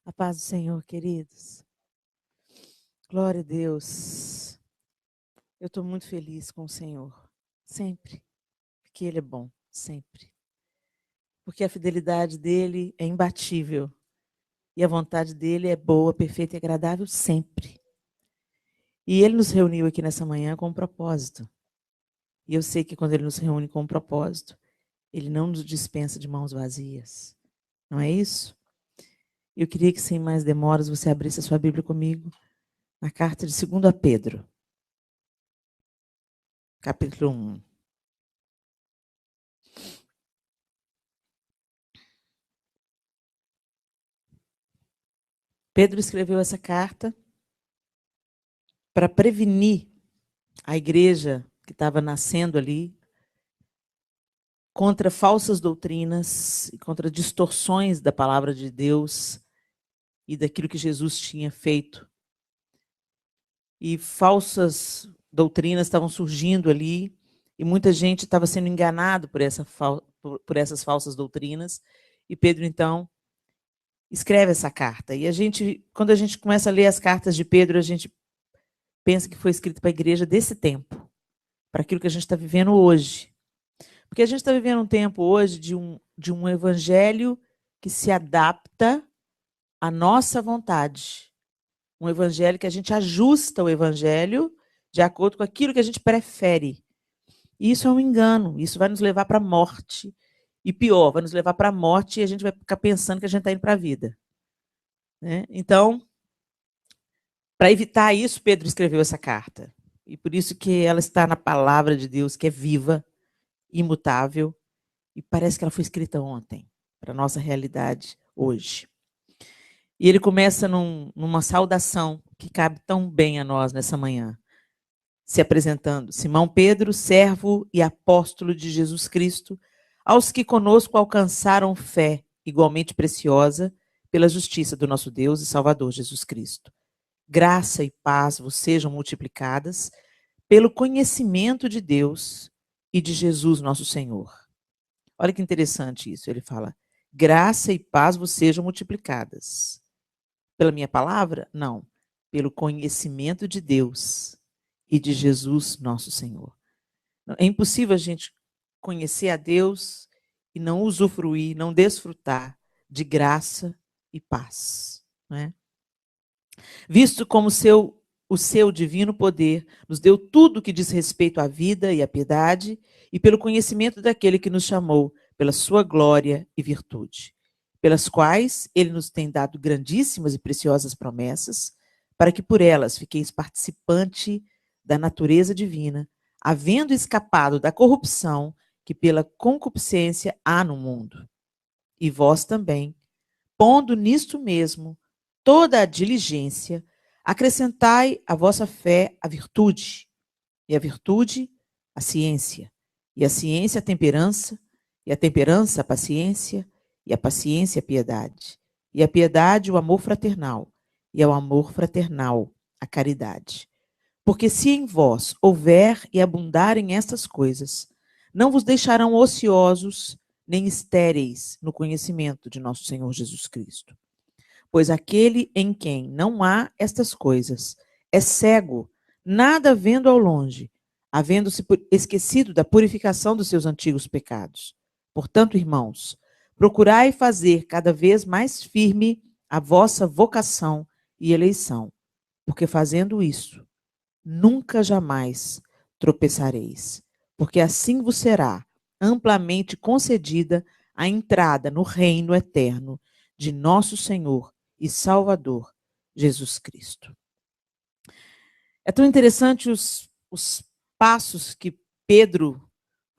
A paz do Senhor, queridos. Glória a Deus. Eu estou muito feliz com o Senhor. Sempre. Porque Ele é bom. Sempre. Porque a fidelidade dEle é imbatível. E a vontade dEle é boa, perfeita e agradável sempre. E Ele nos reuniu aqui nessa manhã com um propósito. E eu sei que quando Ele nos reúne com um propósito, Ele não nos dispensa de mãos vazias. Não é isso? Eu queria que, sem mais demoras, você abrisse a sua Bíblia comigo na carta de 2 Pedro, capítulo 1. Pedro escreveu essa carta para prevenir a igreja que estava nascendo ali contra falsas doutrinas e contra distorções da palavra de Deus e daquilo que Jesus tinha feito. E falsas doutrinas estavam surgindo ali e muita gente estava sendo enganado por essas falsas doutrinas. E Pedro, então, escreve essa carta. E quando a gente começa a ler as cartas de Pedro, a gente pensa que foi escrito para a igreja desse tempo, para aquilo que a gente está vivendo hoje. Porque a gente está vivendo um tempo hoje de um evangelho que se adapta à nossa vontade. Um evangelho que a gente ajusta o evangelho de acordo com aquilo que a gente prefere. E isso é um engano, isso vai nos levar para a morte. E pior, vai nos levar para a morte e a gente vai ficar pensando que a gente está indo para a vida. Né? Então, para evitar isso, Pedro escreveu essa carta. E por isso que ela está na palavra de Deus, que é viva, imutável, e parece que ela foi escrita ontem, para a nossa realidade hoje. E ele começa numa saudação que cabe tão bem a nós nessa manhã, se apresentando. Simão Pedro, servo e apóstolo de Jesus Cristo, aos que conosco alcançaram fé igualmente preciosa pela justiça do nosso Deus e Salvador Jesus Cristo. Graça e paz vos sejam multiplicadas pelo conhecimento de Deus e de Jesus nosso Senhor. Olha que interessante isso. Ele fala, graça e paz vos sejam multiplicadas. Pela minha palavra? Não. Pelo conhecimento de Deus e de Jesus nosso Senhor. É impossível a gente conhecer a Deus e não usufruir, não desfrutar de graça e paz. Não é? Visto como o seu divino poder nos deu tudo que diz respeito à vida e à piedade, e pelo conhecimento daquele que nos chamou pela sua glória e virtude, pelas quais ele nos tem dado grandíssimas e preciosas promessas, para que por elas fiqueis participante da natureza divina, havendo escapado da corrupção que pela concupiscência há no mundo. E vós também, pondo nisto mesmo toda a diligência, acrescentai à vossa fé a virtude, e a virtude, a ciência, e a ciência, a temperança, e a temperança, a paciência, e a paciência, a piedade, e a piedade, o amor fraternal, e ao amor fraternal, a caridade. Porque se em vós houver e abundarem estas coisas, não vos deixarão ociosos nem estéreis no conhecimento de nosso Senhor Jesus Cristo. Pois aquele em quem não há estas coisas é cego, nada vendo ao longe, havendo-se esquecido da purificação dos seus antigos pecados. Portanto, irmãos, procurai fazer cada vez mais firme a vossa vocação e eleição, porque fazendo isso, nunca jamais tropeçareis, porque assim vos será amplamente concedida a entrada no reino eterno de nosso Senhor e Salvador, Jesus Cristo. É tão interessante os passos que Pedro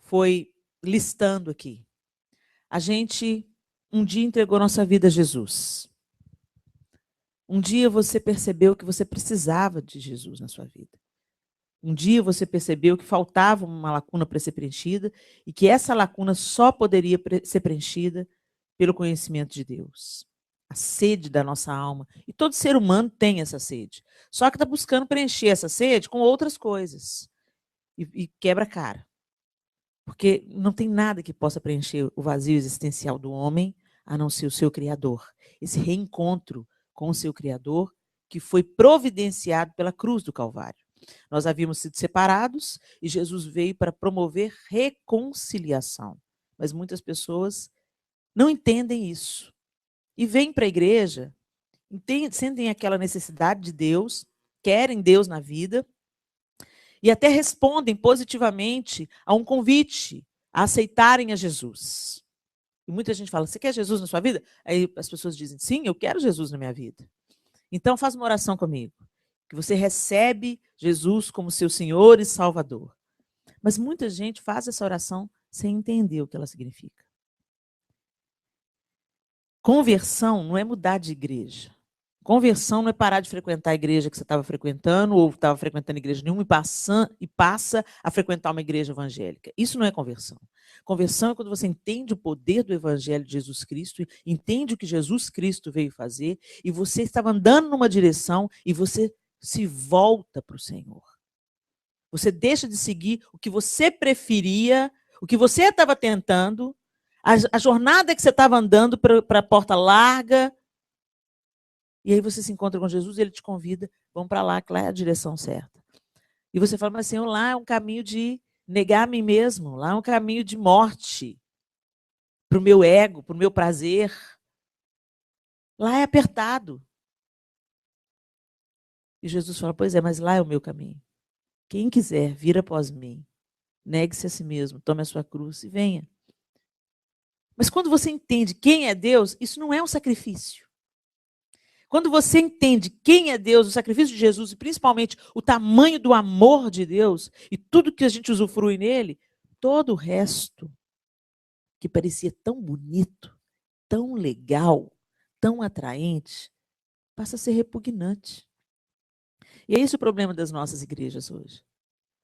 foi listando aqui. A gente um dia entregou nossa vida a Jesus. Um dia você percebeu que você precisava de Jesus na sua vida. Um dia você percebeu que faltava uma lacuna para ser preenchida e que essa lacuna só poderia ser preenchida pelo conhecimento de Deus. A sede da nossa alma. E todo ser humano tem essa sede. Só que está buscando preencher essa sede com outras coisas. E quebra a cara. Porque não tem nada que possa preencher o vazio existencial do homem, a não ser o seu Criador. Esse reencontro com o seu Criador, que foi providenciado pela cruz do Calvário. Nós havíamos sido separados e Jesus veio para promover reconciliação. Mas muitas pessoas não entendem isso. E vêm para a igreja, sentem aquela necessidade de Deus, querem Deus na vida, e até respondem positivamente a um convite a aceitarem a Jesus. E muita gente fala, você quer Jesus na sua vida? Aí as pessoas dizem, sim, eu quero Jesus na minha vida. Então faz uma oração comigo, que você recebe Jesus como seu Senhor e Salvador. Mas muita gente faz essa oração sem entender o que ela significa. Conversão não é mudar de igreja. Conversão não é parar de frequentar a igreja que você estava frequentando ou estava frequentando igreja nenhuma e passa a frequentar uma igreja evangélica. Isso não é conversão. Conversão é quando você entende o poder do evangelho de Jesus Cristo, entende o que Jesus Cristo veio fazer e você estava andando numa direção e você se volta para o Senhor. Você deixa de seguir o que você preferia, o que você estava tentando, a jornada que você estava andando para a porta larga. E aí você se encontra com Jesus e ele te convida, vamos para lá, que lá é a direção certa. E você fala, mas Senhor, lá é um caminho de negar a mim mesmo, lá é um caminho de morte para o meu ego, para o meu prazer. Lá é apertado. E Jesus fala, pois é, mas lá é o meu caminho. Quem quiser vir após mim, negue-se a si mesmo, tome a sua cruz e venha. Mas quando você entende quem é Deus, isso não é um sacrifício. Quando você entende quem é Deus, o sacrifício de Jesus, e principalmente o tamanho do amor de Deus, e tudo que a gente usufrui nele, todo o resto, que parecia tão bonito, tão legal, tão atraente, passa a ser repugnante. E é esse o problema das nossas igrejas hoje.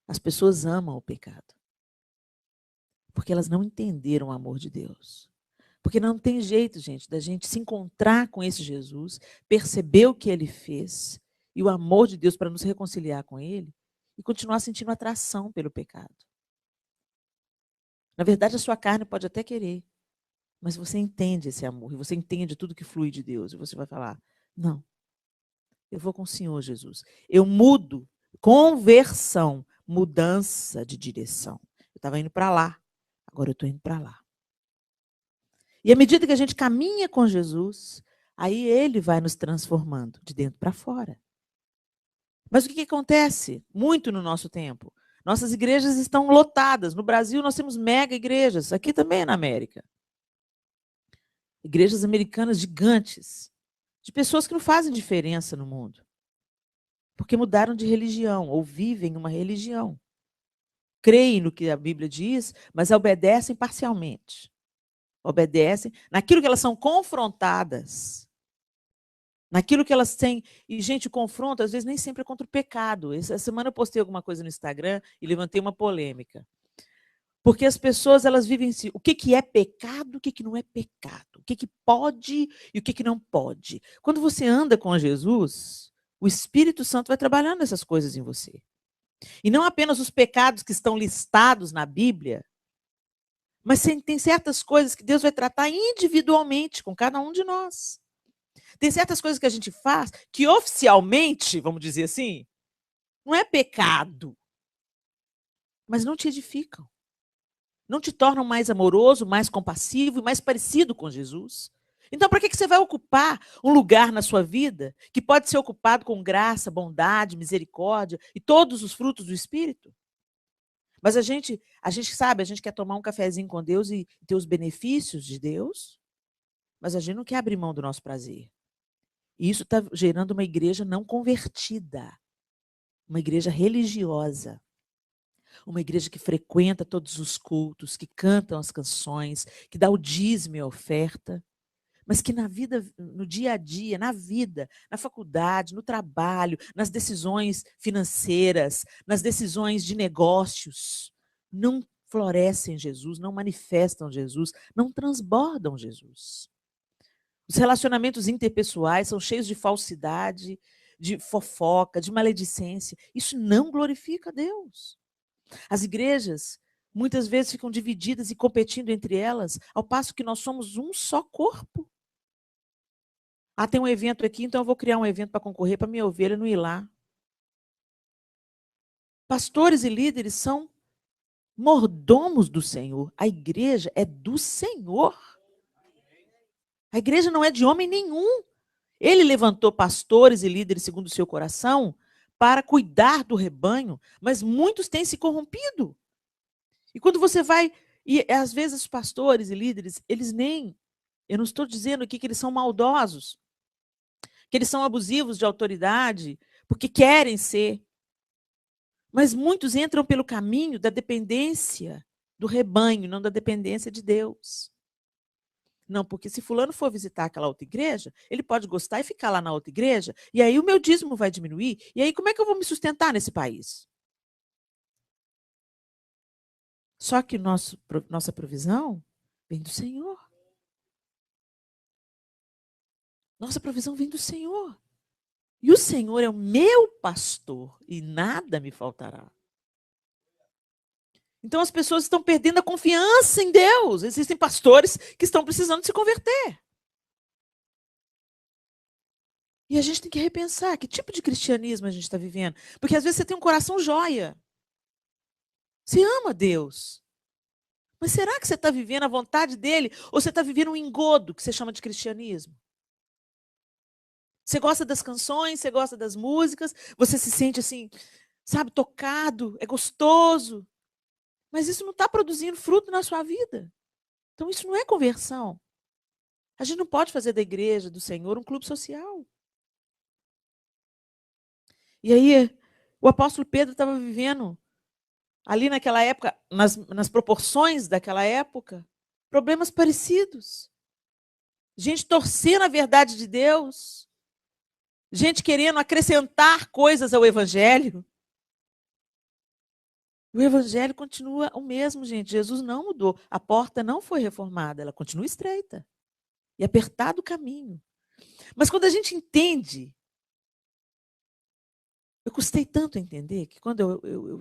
As pessoas amam o pecado. Porque elas não entenderam o amor de Deus. Porque não tem jeito, gente, da gente se encontrar com esse Jesus, perceber o que ele fez e o amor de Deus para nos reconciliar com ele e continuar sentindo atração pelo pecado. Na verdade, a sua carne pode até querer, mas você entende esse amor e você entende tudo que flui de Deus e você vai falar, não, eu vou com o Senhor Jesus. Eu mudo, conversão, mudança de direção. Eu estava indo para lá, agora eu estou indo para lá. E à medida que a gente caminha com Jesus, aí ele vai nos transformando de dentro para fora. Mas o que acontece muito no nosso tempo? Nossas igrejas estão lotadas. No Brasil, nós temos mega igrejas. Aqui também é na América. Igrejas americanas gigantes. De pessoas que não fazem diferença no mundo. Porque mudaram de religião ou vivem uma religião. Creem no que a Bíblia diz, mas obedecem parcialmente. Obedecem naquilo que elas são confrontadas. Naquilo que elas têm. E, gente, o confronto, às vezes, nem sempre é contra o pecado. Essa semana eu postei alguma coisa no Instagram e levantei uma polêmica. Porque as pessoas, elas vivem assim, o que é pecado, o que não é pecado. O que pode e o que não pode. Quando você anda com Jesus, o Espírito Santo vai trabalhando essas coisas em você. E não apenas os pecados que estão listados na Bíblia, mas tem certas coisas que Deus vai tratar individualmente com cada um de nós. Tem certas coisas que a gente faz que oficialmente, vamos dizer assim, não é pecado, mas não te edificam. Não te tornam mais amoroso, mais compassivo e mais parecido com Jesus. Então, para que você vai ocupar um lugar na sua vida que pode ser ocupado com graça, bondade, misericórdia e todos os frutos do Espírito? Mas a gente sabe, a gente quer tomar um cafezinho com Deus e ter os benefícios de Deus, mas a gente não quer abrir mão do nosso prazer. E isso está gerando uma igreja não convertida, uma igreja religiosa, uma igreja que frequenta todos os cultos, que cantam as canções, que dá o dízimo e a oferta, mas que na vida, no dia a dia, na vida, na faculdade, no trabalho, nas decisões financeiras, nas decisões de negócios, não florescem Jesus, não manifestam Jesus, não transbordam Jesus. Os relacionamentos interpessoais são cheios de falsidade, de fofoca, de maledicência. Isso não glorifica a Deus. As igrejas muitas vezes ficam divididas e competindo entre elas, ao passo que nós somos um só corpo. Ah, tem um evento aqui, então eu vou criar um evento para concorrer, para minha ovelha não ir lá. Pastores e líderes são mordomos do Senhor. A igreja é do Senhor. A igreja não é de homem nenhum. Ele levantou pastores e líderes segundo o seu coração para cuidar do rebanho, mas muitos têm se corrompido. E quando você vai, e às vezes os pastores e líderes, eles nem, eu não estou dizendo aqui que eles são maldosos, que eles são abusivos de autoridade, porque querem ser, mas muitos entram pelo caminho da dependência do rebanho, não da dependência de Deus. Não, porque se fulano for visitar aquela outra igreja, ele pode gostar e ficar lá na outra igreja, e aí o meu dízimo vai diminuir, e aí como é que eu vou me sustentar nesse país? Só que nossa provisão vem do Senhor. Nossa provisão vem do Senhor. E o Senhor é o meu pastor, e nada me faltará. Então as pessoas estão perdendo a confiança em Deus. Existem pastores que estão precisando se converter. E a gente tem que repensar que tipo de cristianismo a gente está vivendo. Porque às vezes você tem um coração joia. Você ama Deus. Mas será que você está vivendo a vontade dele? Ou você está vivendo um engodo que você chama de cristianismo? Você gosta das canções, você gosta das músicas, você se sente assim, sabe, tocado, é gostoso. Mas isso não está produzindo fruto na sua vida. Então isso não é conversão. A gente não pode fazer da igreja, do Senhor, um clube social. E aí, o apóstolo Pedro estava vivendo, ali naquela época, nas proporções daquela época, problemas parecidos. Gente torcendo a verdade de Deus. Gente querendo acrescentar coisas ao evangelho. O evangelho continua o mesmo, gente. Jesus não mudou. A porta não foi reformada, ela continua estreita. E apertado o caminho. Mas quando a gente entende, eu custei tanto a entender que quando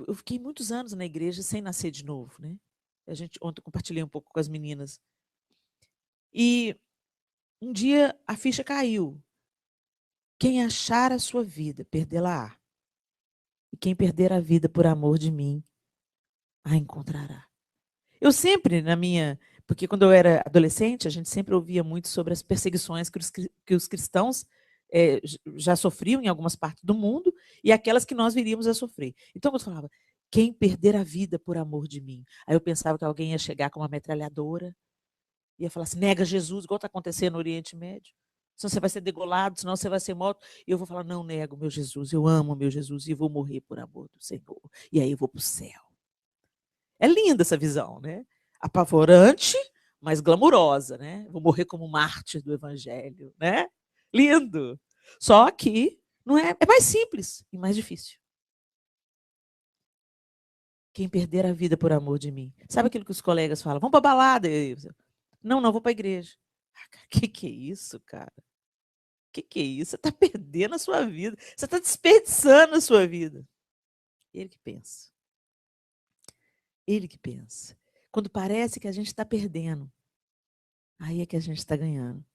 eu fiquei muitos anos na igreja sem nascer de novo, né? Ontem eu compartilhei um pouco com as meninas. E um dia a ficha caiu. Quem achar a sua vida, perdê-la-á. E quem perder a vida por amor de mim, a encontrará. Eu sempre, porque quando eu era adolescente, a gente sempre ouvia muito sobre as perseguições que os cristãos já sofriam em algumas partes do mundo e aquelas que nós viríamos a sofrer. Então eu falava, quem perder a vida por amor de mim? Aí eu pensava que alguém ia chegar com uma metralhadora, ia falar assim, nega Jesus, igual está acontecendo no Oriente Médio. Senão você vai ser degolado, senão você vai ser morto. E eu vou falar, não nego meu Jesus, eu amo meu Jesus e vou morrer por amor do Senhor. E aí eu vou para o céu. É linda essa visão, né? Apavorante, mas glamurosa, né? Vou morrer como mártir do evangelho, né? Lindo. Só que não é mais simples e mais difícil. Quem perder a vida por amor de mim. Sabe aquilo que os colegas falam? Vamos para balada. Não, vou para a igreja. Que é isso, cara? Que é isso? Você está perdendo a sua vida. Você está desperdiçando a sua vida. Ele que pensa. Ele que pensa. Quando parece que a gente está perdendo, aí é que a gente está ganhando.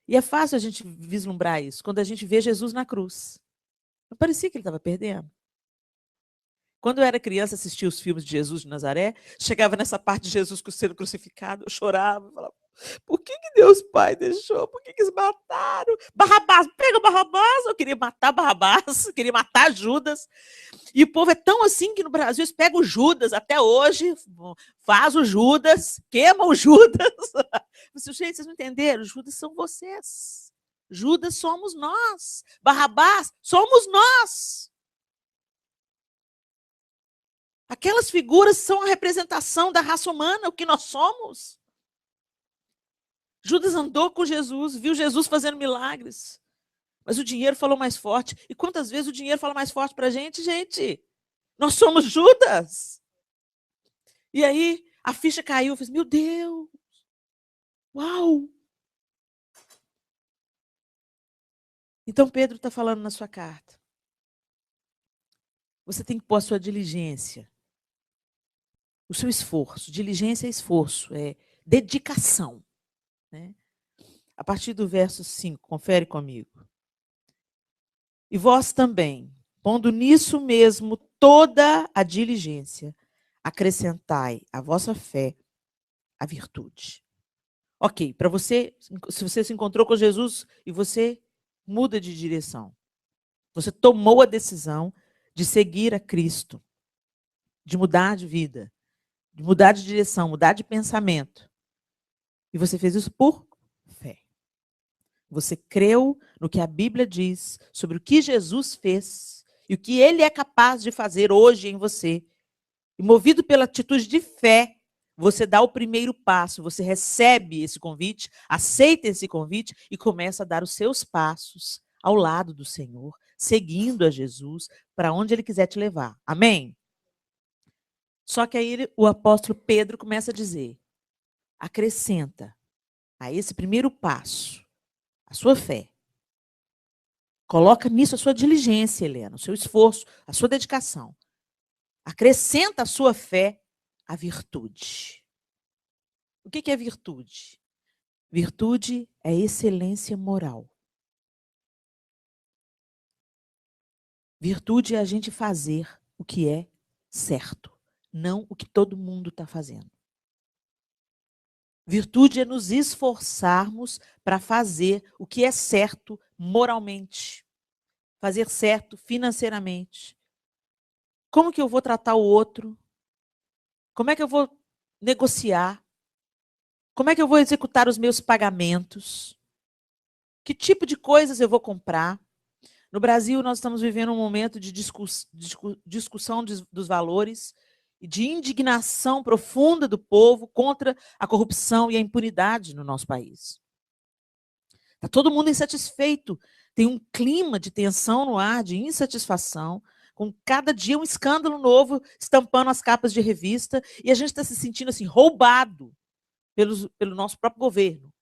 E é fácil a gente vislumbrar isso quando a gente vê Jesus na cruz. Não parecia que ele estava perdendo? Quando eu era criança, assistia os filmes de Jesus de Nazaré, chegava nessa parte de Jesus sendo crucificado, eu chorava, falava, por que Deus Pai deixou? Por que eles mataram? Barrabás, pega Barrabás! Eu queria matar Barrabás, eu queria matar Judas. E o povo é tão assim que no Brasil eles pegam o Judas até hoje, faz o Judas, queima o Judas. Gente, vocês não entenderam? Judas são vocês. Judas somos nós. Barrabás somos nós. Aquelas figuras são a representação da raça humana, o que nós somos. Judas andou com Jesus, viu Jesus fazendo milagres. Mas o dinheiro falou mais forte. E quantas vezes o dinheiro fala mais forte para a gente, gente? Nós somos Judas. E aí a ficha caiu. Eu falei, meu Deus. Uau. Então Pedro está falando na sua carta. Você tem que pôr a sua diligência. O seu esforço. Diligência é esforço, é dedicação. Né? a partir do verso 5, confere comigo. E vós também, pondo nisso mesmo toda a diligência, acrescentai à vossa fé a virtude. Ok, para você, se você se encontrou com Jesus e você muda de direção, você tomou a decisão de seguir a Cristo, de mudar de vida, de mudar de direção, mudar de pensamento. E você fez isso por fé. Você creu no que a Bíblia diz sobre o que Jesus fez e o que ele é capaz de fazer hoje em você. E movido pela atitude de fé, você dá o primeiro passo, você recebe esse convite, aceita esse convite e começa a dar os seus passos ao lado do Senhor, seguindo a Jesus para onde ele quiser te levar. Amém? Só que aí o apóstolo Pedro começa a dizer: acrescenta a esse primeiro passo a sua fé. Coloca nisso a sua diligência, Helena, o seu esforço, a sua dedicação. Acrescenta a sua fé a virtude. O que é virtude? Virtude é excelência moral. Virtude é a gente fazer o que é certo, não o que todo mundo está fazendo. Virtude é nos esforçarmos para fazer o que é certo moralmente, fazer certo financeiramente. Como que eu vou tratar o outro? Como é que eu vou negociar? Como é que eu vou executar os meus pagamentos? Que tipo de coisas eu vou comprar? No Brasil, nós estamos vivendo um momento de discussão dos valores e de indignação profunda do povo contra a corrupção e a impunidade no nosso país. Está todo mundo insatisfeito. Tem um clima de tensão no ar, de insatisfação, com cada dia um escândalo novo estampando as capas de revista, e a gente está se sentindo assim, roubado pelo nosso próprio governo.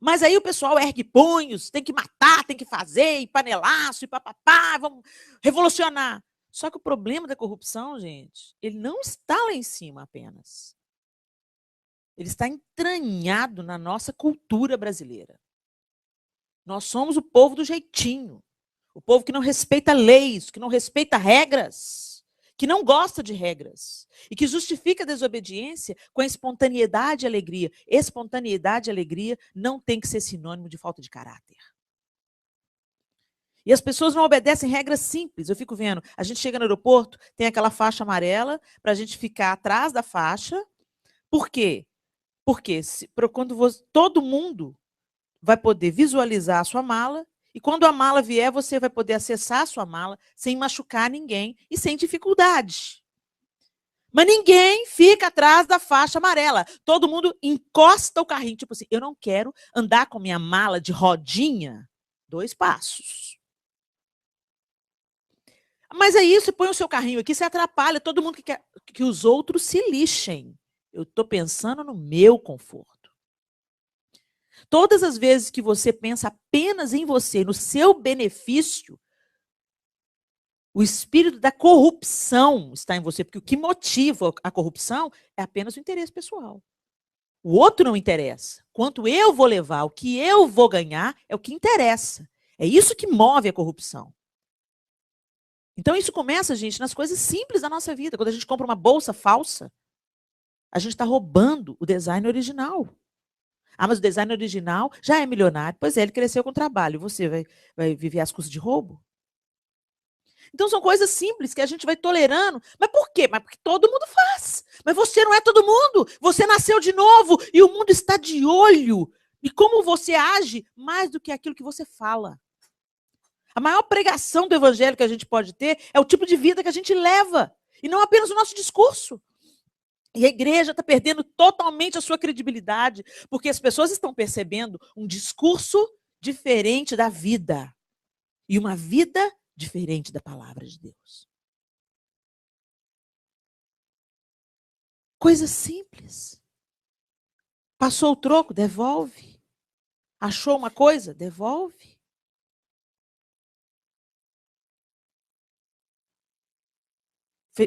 Mas aí o pessoal ergue punhos, tem que matar, tem que fazer, e panelaço, e papapá, vamos revolucionar. Só que o problema da corrupção, gente, ele não está lá em cima apenas. Ele está entranhado na nossa cultura brasileira. Nós somos o povo do jeitinho. O povo que não respeita leis, que não respeita regras, que não gosta de regras e que justifica a desobediência com a espontaneidade e alegria. Espontaneidade e alegria não tem que ser sinônimo de falta de caráter. E as pessoas não obedecem regras simples. Eu fico vendo, a gente chega no aeroporto, tem aquela faixa amarela para a gente ficar atrás da faixa. Por quê? Porque quando todo mundo vai poder visualizar a sua mala, e quando a mala vier, você vai poder acessar a sua mala sem machucar ninguém e sem dificuldade. Mas ninguém fica atrás da faixa amarela. Todo mundo encosta o carrinho. Tipo assim, eu não quero andar com minha mala de rodinha 2 passos. Mas aí você põe o seu carrinho aqui, você atrapalha todo mundo que quer que os outros se lixem. Eu estou pensando no meu conforto. Todas as vezes que você pensa apenas em você, no seu benefício, o espírito da corrupção está em você, porque o que motiva a corrupção é apenas o interesse pessoal. O outro não interessa. Quanto eu vou levar, o que eu vou ganhar, é o que interessa. É isso que move a corrupção. Então isso começa, gente, nas coisas simples da nossa vida. Quando a gente compra uma bolsa falsa, a gente está roubando o design original. Ah, mas o design original já é milionário. Pois é, ele cresceu com trabalho. Você vai viver às custas de roubo? Então são coisas simples que a gente vai tolerando. Mas por quê? Mas porque todo mundo faz. Mas você não é todo mundo. Você nasceu de novo e o mundo está de olho. E como você age mais do que aquilo que você fala. A maior pregação do evangelho que a gente pode ter é o tipo de vida que a gente leva. E não apenas o nosso discurso. E a igreja está perdendo totalmente a sua credibilidade, porque as pessoas estão percebendo um discurso diferente da vida. E uma vida diferente da palavra de Deus. Coisa simples. Passou o troco, devolve. Achou uma coisa, devolve.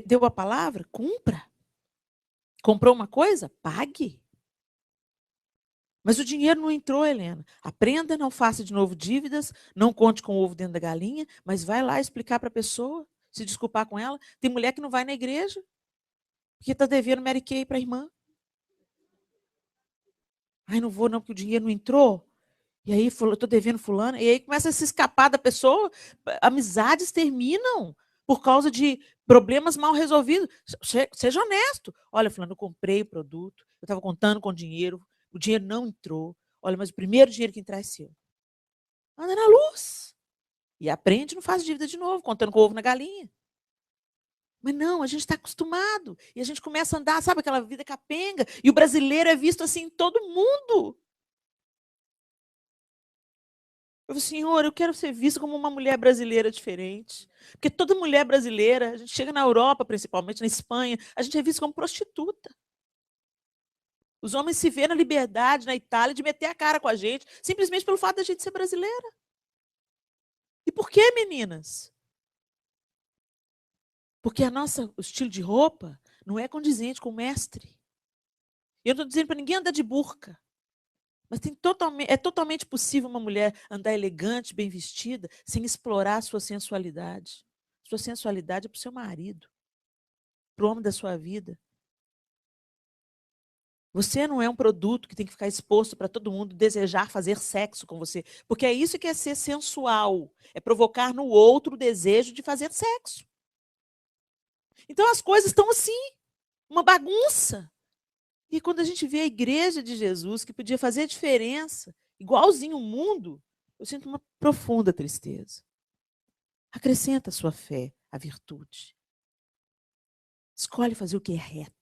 Deu a palavra, cumpra. Comprou uma coisa, pague. Mas o dinheiro não entrou, Helena. Aprenda, não faça de novo dívidas, não conte com o ovo dentro da galinha, mas vai lá explicar para a pessoa, se desculpar com ela. Tem mulher que não vai na igreja, porque está devendo Mary Kay para a irmã. Ai, não vou não, porque o dinheiro não entrou. E aí, eu estou devendo fulano. E aí começa a se escapar da pessoa. Amizades terminam por causa de problemas mal resolvidos. Seja honesto. Olha, fulano, eu comprei o produto, eu estava contando com o dinheiro não entrou. Olha, mas o primeiro dinheiro que entrar é seu. Anda na luz. E aprende, não faz dívida de novo, contando com o ovo na galinha. Mas não, a gente está acostumado. E a gente começa a andar, sabe, aquela vida capenga. E o brasileiro é visto assim em todo mundo. Eu falei, Senhor, eu quero ser vista como uma mulher brasileira diferente. Porque toda mulher brasileira, a gente chega na Europa, principalmente na Espanha, a gente é vista como prostituta. Os homens se vêem na liberdade, na Itália, de meter a cara com a gente, simplesmente pelo fato da gente ser brasileira. E por que, meninas? Porque o estilo de roupa não é condizente com o mestre. E eu não estou dizendo para ninguém andar de burca. Mas é totalmente possível uma mulher andar elegante, bem vestida, sem explorar a sua sensualidade. Sua sensualidade é para o seu marido, para o homem da sua vida. Você não é um produto que tem que ficar exposto para todo mundo desejar fazer sexo com você. Porque é isso que é ser sensual. É provocar no outro o desejo de fazer sexo. Então as coisas estão assim, uma bagunça. E quando a gente vê a igreja de Jesus, que podia fazer a diferença, igualzinho o mundo, eu sinto uma profunda tristeza. Acrescenta a sua fé, a virtude. Escolhe fazer o que é reto.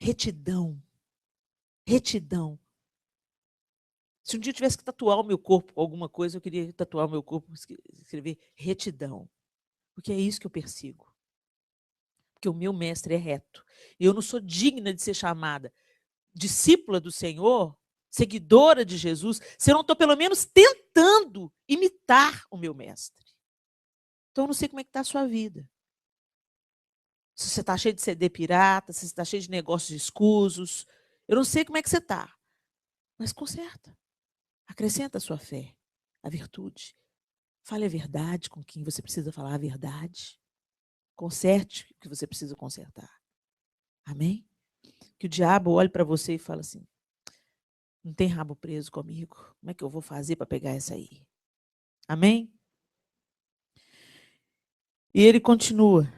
Retidão. Retidão. Se um dia eu tivesse que tatuar o meu corpo com alguma coisa, eu queria tatuar o meu corpo, escrever retidão. Porque é isso que eu persigo. Porque o meu mestre é reto. E eu não sou digna de ser chamada discípula do Senhor, seguidora de Jesus, se eu não estou pelo menos tentando imitar o meu mestre. Então eu não sei como é que está a sua vida. Se você está cheio de CD pirata, se você está cheio de negócios escusos, eu não sei como é que você está. Mas conserta. Acrescenta a sua fé, a virtude. Fale a verdade com quem você precisa falar a verdade. Conserte o que você precisa consertar. Amém? Que o diabo olhe para você e fale assim, não tem rabo preso comigo. Como é que eu vou fazer para pegar essa aí? Amém? E ele continua.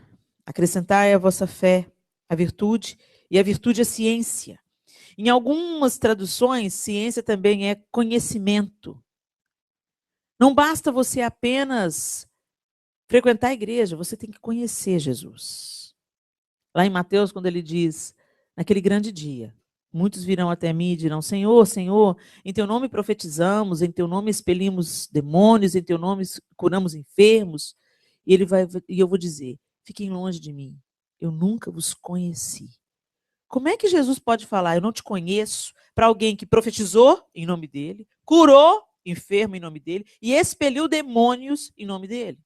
Acrescentai a vossa fé, a virtude, e a virtude é ciência. Em algumas traduções, ciência também é conhecimento. Não basta você apenas frequentar a igreja, você tem que conhecer Jesus. Lá em Mateus, quando ele diz, naquele grande dia, muitos virão até mim e dirão, Senhor, Senhor, em teu nome profetizamos, em teu nome expelimos demônios, em teu nome curamos enfermos. E eu vou dizer, fiquem longe de mim, eu nunca vos conheci. Como é que Jesus pode falar, eu não te conheço, para alguém que profetizou em nome dele, curou enfermo em nome dele e expeliu demônios em nome dele?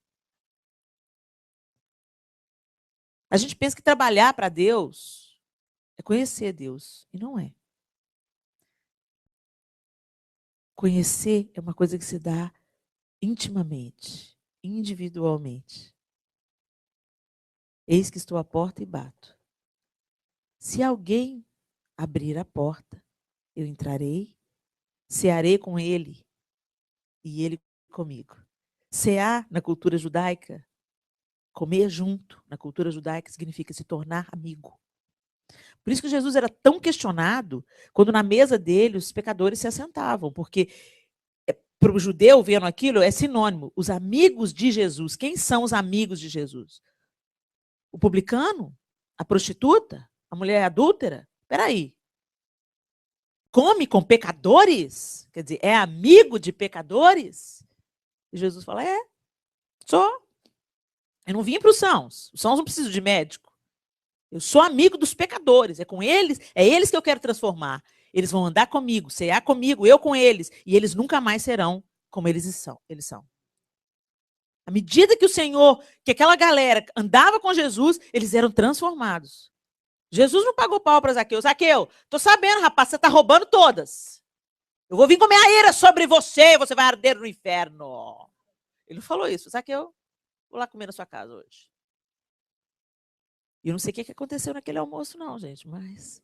A gente pensa que trabalhar para Deus é conhecer Deus, e não é. Conhecer é uma coisa que se dá intimamente, individualmente. Eis que estou à porta e bato. Se alguém abrir a porta, eu entrarei, cearei com ele e ele comigo. Cear, na cultura judaica, comer junto, na cultura judaica, significa se tornar amigo. Por isso que Jesus era tão questionado quando na mesa dele os pecadores se assentavam, porque para o judeu, vendo aquilo, é sinônimo. Os amigos de Jesus. Quem são os amigos de Jesus? O publicano? A prostituta? A mulher adúltera? Espera aí. Come com pecadores? Quer dizer, é amigo de pecadores? E Jesus fala, sou. Eu não vim para os sãos. Os sãos não precisam de médico. Eu sou amigo dos pecadores. É com eles, é eles que eu quero transformar. Eles vão andar comigo, cear comigo, eu com eles. E eles nunca mais serão como eles são. À medida que aquela galera andava com Jesus, eles eram transformados. Jesus não pagou pau para Zaqueu. Zaqueu, tô sabendo, rapaz, você tá roubando todas. Eu vou vir com minha ira sobre você, você vai arder no inferno. Ele falou isso. Zaqueu, vou lá comer na sua casa hoje. E eu não sei o que aconteceu naquele almoço, não, gente, mas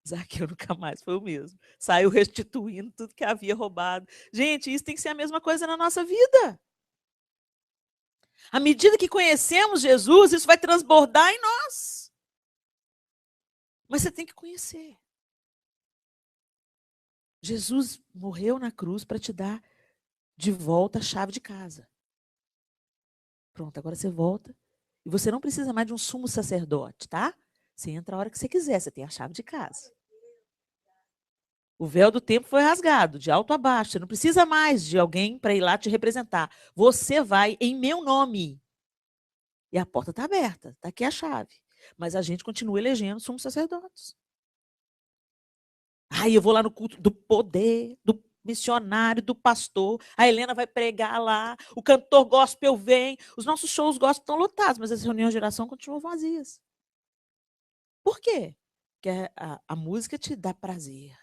Zaqueu nunca mais foi o mesmo. Saiu restituindo tudo que havia roubado. Gente, isso tem que ser a mesma coisa na nossa vida. À medida que conhecemos Jesus, isso vai transbordar em nós. Mas você tem que conhecer. Jesus morreu na cruz para te dar de volta a chave de casa. Pronto, agora você volta. E você não precisa mais de um sumo sacerdote, tá? Você entra a hora que você quiser, você tem a chave de casa. O véu do templo foi rasgado, de alto a baixo. Você não precisa mais de alguém para ir lá te representar. Você vai em meu nome. E a porta está aberta, está aqui a chave. Mas a gente continua elegendo sumos sacerdotes. Aí eu vou lá no culto do poder, do missionário, do pastor. A Helena vai pregar lá. O cantor gospel vem. Os nossos shows gospel estão lotados, mas as reuniões de oração continuam vazias. Por quê? Porque a música te dá prazer.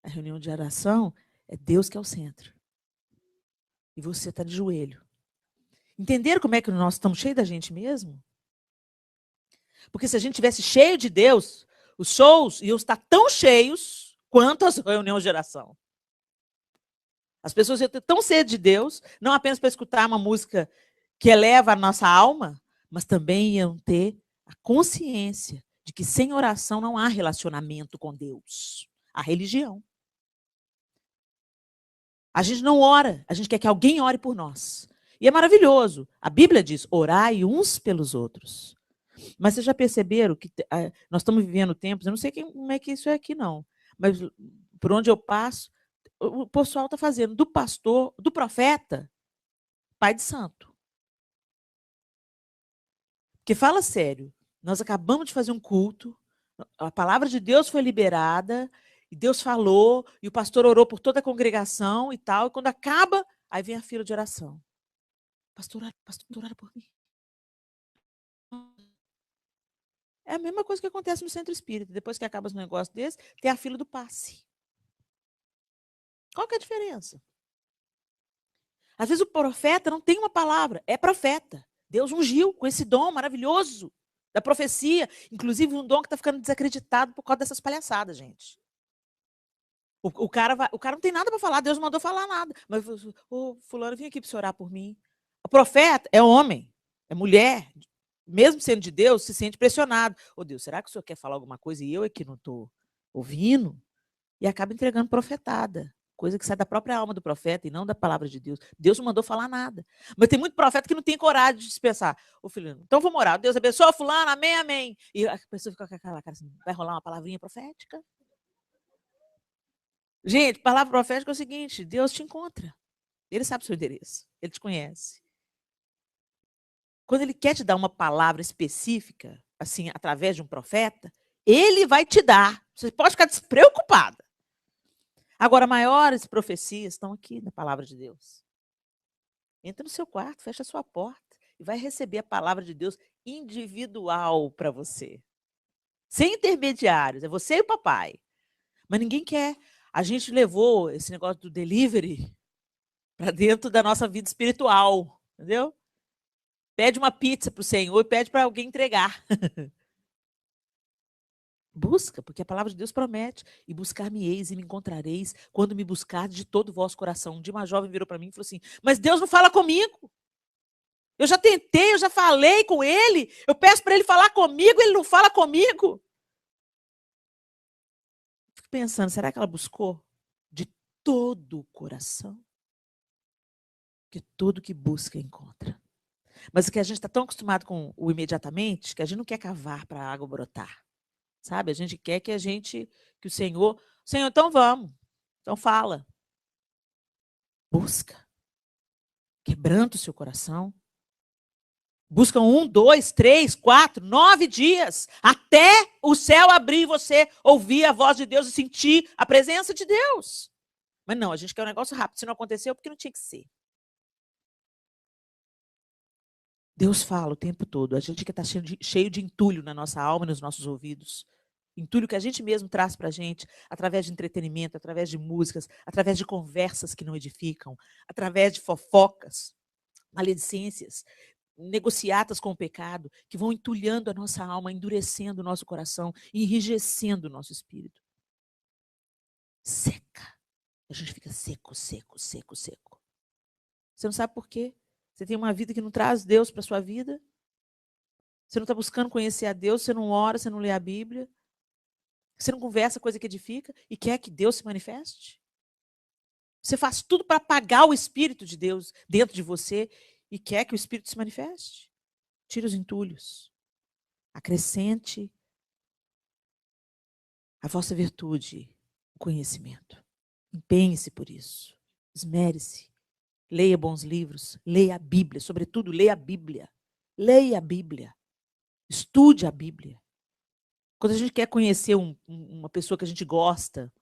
A reunião de oração é Deus que é o centro. E você está de joelho. Entenderam como é que nós estamos cheios da gente mesmo? Porque se a gente tivesse cheio de Deus, os shows iam estar tão cheios quanto as reuniões de oração. As pessoas iam ter tão sede de Deus, não apenas para escutar uma música que eleva a nossa alma, mas também iam ter a consciência de que sem oração não há relacionamento com Deus. Há religião. A gente não ora, a gente quer que alguém ore por nós. E é maravilhoso. A Bíblia diz, orai uns pelos outros. Mas vocês já perceberam que nós estamos vivendo tempos, eu não sei como é que isso é aqui, não. Mas por onde eu passo, o pessoal está fazendo do pastor, do profeta, pai de santo. Porque fala sério, nós acabamos de fazer um culto, a palavra de Deus foi liberada, e Deus falou, e o pastor orou por toda a congregação e tal, e quando acaba, aí vem a fila de oração. Pastor, ora por mim. É a mesma coisa que acontece no centro espírita. Depois que acaba um negócio desse, tem a fila do passe. Qual que é a diferença? Às vezes o profeta não tem uma palavra, é profeta. Deus ungiu com esse dom maravilhoso da profecia. Inclusive um dom que está ficando desacreditado por causa dessas palhaçadas, gente. O cara não tem nada para falar, Deus não mandou falar nada. Mas o fulano, vem aqui para você orar por mim. O profeta é homem, é mulher. Mesmo sendo de Deus, se sente pressionado. Ô Deus, será que o senhor quer falar alguma coisa e eu é que não estou ouvindo? E acaba entregando profetada. Coisa que sai da própria alma do profeta e não da palavra de Deus. Deus não mandou falar nada. Mas tem muito profeta que não tem coragem de dispensar. Ô filho, então vamos orar. Deus abençoe fulano, amém, amém. E a pessoa fica com aquela cara assim, vai rolar uma palavrinha profética? Gente, palavra profética é o seguinte, Deus te encontra. Ele sabe o seu endereço. Ele te conhece. Quando ele quer te dar uma palavra específica, assim, através de um profeta, ele vai te dar. Você pode ficar despreocupada. Agora, maiores profecias estão aqui na palavra de Deus. Entra no seu quarto, fecha a sua porta e vai receber a palavra de Deus individual para você. Sem intermediários, é você e o papai. Mas ninguém quer. A gente levou esse negócio do delivery para dentro da nossa vida espiritual, entendeu? Pede uma pizza para o Senhor e pede para alguém entregar. Busca, porque a palavra de Deus promete. E buscar-me-eis e me encontrareis quando me buscardes de todo o vosso coração. Um dia uma jovem virou para mim e falou assim, mas Deus não fala comigo. Eu já tentei, eu já falei com ele. Eu peço para ele falar comigo, ele não fala comigo. Fico pensando, será que ela buscou de todo o coração? Porque todo que busca encontra. Mas o que a gente está tão acostumado com o imediatamente, que a gente não quer cavar para a água brotar. Sabe? A gente quer que que o Senhor, então vamos. Então fala. Busca. Quebranta o seu coração. Busca 1, 2, 3, 4, 9 dias, até o céu abrir e você ouvir a voz de Deus e sentir a presença de Deus. Mas não, a gente quer um negócio rápido. Se não aconteceu, porque não tinha que ser. Deus fala o tempo todo. A gente que está cheio de entulho na nossa alma e nos nossos ouvidos. Entulho que a gente mesmo traz para a gente, através de entretenimento, através de músicas, através de conversas que não edificam, através de fofocas, maledicências, negociatas com o pecado, que vão entulhando a nossa alma, endurecendo o nosso coração, enrijecendo o nosso espírito. Seca. A gente fica seco, seco, seco, seco. Você não sabe por quê? Você tem uma vida que não traz Deus para a sua vida? Você não está buscando conhecer a Deus, você não ora, você não lê a Bíblia? Você não conversa coisa que edifica e quer que Deus se manifeste? Você faz tudo para apagar o Espírito de Deus dentro de você e quer que o Espírito se manifeste? Tire os entulhos. Acrescente a vossa virtude, o conhecimento. Empenhe-se por isso. Esmere-se. Leia bons livros. Leia a Bíblia. Sobretudo, leia a Bíblia. Leia a Bíblia. Estude a Bíblia. Quando a gente quer conhecer uma pessoa que a gente gosta,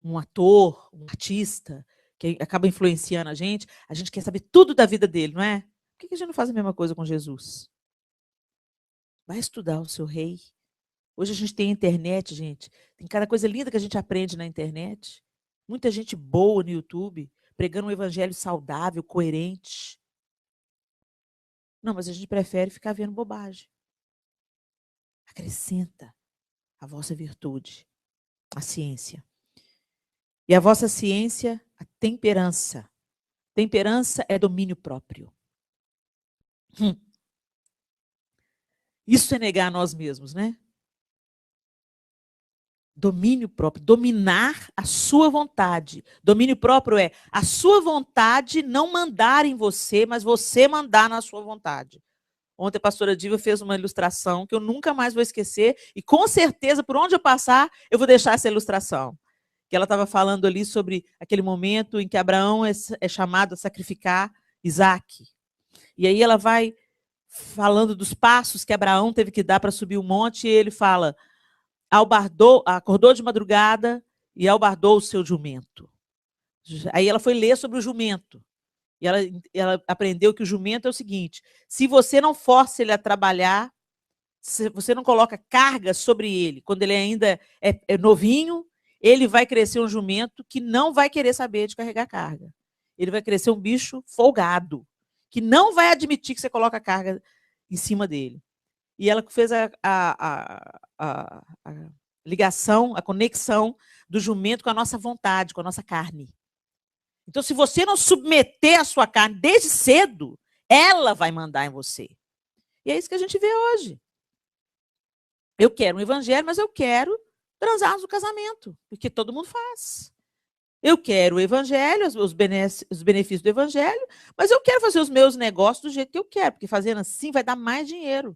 um ator, um artista, que acaba influenciando a gente quer saber tudo da vida dele, não é? Por que a gente não faz a mesma coisa com Jesus? Vai estudar o seu rei. Hoje a gente tem internet, gente. Tem cada coisa linda que a gente aprende na internet. Muita gente boa no YouTube, pregando um evangelho saudável, coerente. Não, mas a gente prefere ficar vendo bobagem. Acrescenta a vossa virtude, a ciência. E a vossa ciência, a temperança. Temperança é domínio próprio. Isso é negar a nós mesmos, né? Domínio próprio, dominar a sua vontade. Domínio próprio é a sua vontade não mandar em você, mas você mandar na sua vontade. Ontem a pastora Diva fez uma ilustração que eu nunca mais vou esquecer e com certeza, por onde eu passar, eu vou deixar essa ilustração. Que ela estava falando ali sobre aquele momento em que Abraão é chamado a sacrificar Isaac. E aí ela vai falando dos passos que Abraão teve que dar para subir o monte e ele fala, acordou de madrugada e albardou o seu jumento. Aí ela foi ler sobre o jumento. E ela aprendeu que o jumento é o seguinte, se você não força ele a trabalhar, se você não coloca carga sobre ele, quando ele ainda é novinho, ele vai crescer um jumento que não vai querer saber de carregar carga. Ele vai crescer um bicho folgado, que não vai admitir que você coloca carga em cima dele. E ela fez a ligação, a conexão do jumento com a nossa vontade, com a nossa carne. Então, se você não submeter a sua carne desde cedo, ela vai mandar em você. E é isso que a gente vê hoje. Eu quero um evangelho, mas eu quero transar no casamento, porque todo mundo faz. Eu quero o evangelho, os benefícios do evangelho, mas eu quero fazer os meus negócios do jeito que eu quero, porque fazendo assim vai dar mais dinheiro.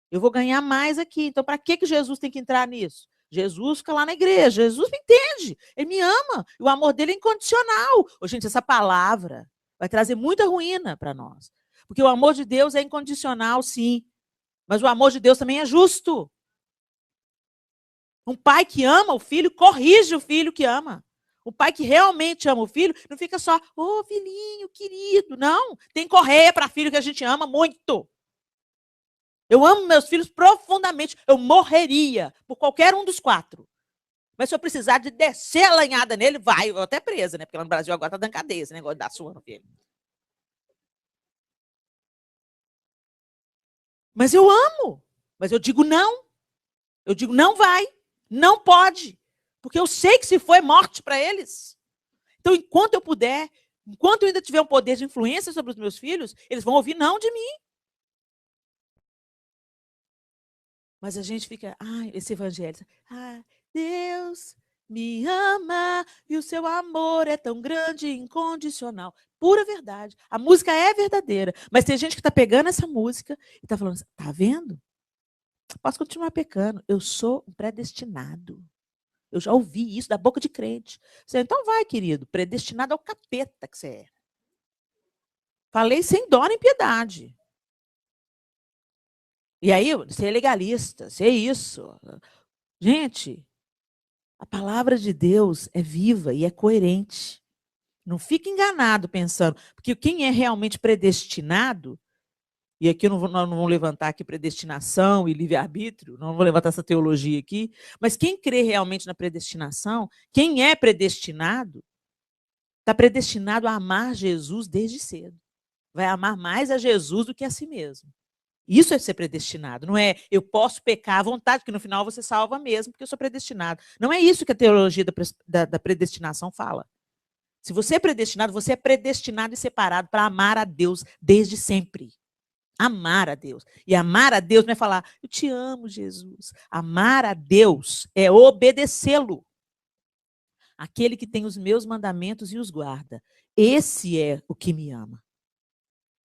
Eu vou ganhar mais aqui. Então, para que Jesus tem que entrar nisso? Jesus fica lá na igreja. Jesus me entende. Ele me ama. E o amor dele é incondicional. Ô, gente, essa palavra vai trazer muita ruína para nós. Porque o amor de Deus é incondicional, sim. Mas o amor de Deus também é justo. Um pai que ama o filho, corrige o filho que ama. O pai que realmente ama o filho, não fica só, ô, filhinho, querido. Não, tem correia para filho que a gente ama muito. Eu amo meus filhos profundamente. Eu morreria por qualquer um dos 4. Mas se eu precisar de descer a lanhada nele, vai. Eu vou até presa, né? Porque lá no Brasil agora tá dando cadeia esse negócio da sua no filho. Mas eu amo. Mas eu digo não. Eu digo não vai. Não pode. Porque eu sei que se for é morte para eles. Então, enquanto eu puder, enquanto eu ainda tiver um poder de influência sobre os meus filhos, eles vão ouvir não de mim. Mas a gente fica, esse evangelho, Deus me ama e o seu amor é tão grande e incondicional. Pura verdade. A música é verdadeira. Mas tem gente que está pegando essa música e está falando, tá vendo? Posso continuar pecando. Eu sou um predestinado. Eu já ouvi isso da boca de crente. Você, então vai, querido. Predestinado ao capeta que você é. Falei sem dó nem piedade. E aí, você é legalista, você é isso. Gente, a palavra de Deus é viva e é coerente. Não fique enganado pensando, porque quem é realmente predestinado, e aqui nós não vamos levantar aqui predestinação e livre-arbítrio, não vou levantar essa teologia aqui, mas quem crê realmente na predestinação, quem é predestinado, está predestinado a amar Jesus desde cedo. Vai amar mais a Jesus do que a si mesmo. Isso é ser predestinado, não é eu posso pecar à vontade, porque no final você salva mesmo, porque eu sou predestinado. Não é isso que a teologia da predestinação fala. Se você é predestinado e separado para amar a Deus desde sempre. Amar a Deus. E amar a Deus não é falar, eu te amo, Jesus. Amar a Deus é obedecê-lo. Aquele que tem os meus mandamentos e os guarda. Esse é o que me ama.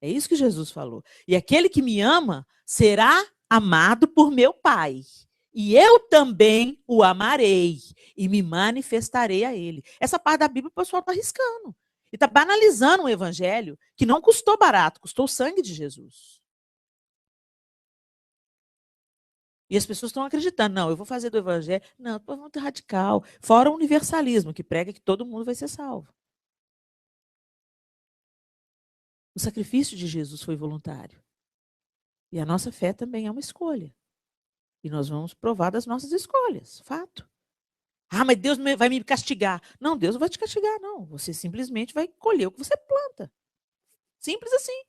É isso que Jesus falou. E aquele que me ama será amado por meu Pai. E eu também o amarei e me manifestarei a ele. Essa parte da Bíblia o pessoal está arriscando. E está banalizando um evangelho que não custou barato, custou o sangue de Jesus. E as pessoas estão acreditando, não, eu vou fazer do evangelho. Não, é muito radical. Fora o universalismo, que prega que todo mundo vai ser salvo. O sacrifício de Jesus foi voluntário. E a nossa fé também é uma escolha. E nós vamos provar das nossas escolhas, fato. Ah, mas Deus vai me castigar. Não, Deus não vai te castigar, não. Você simplesmente vai colher o que você planta. Simples assim.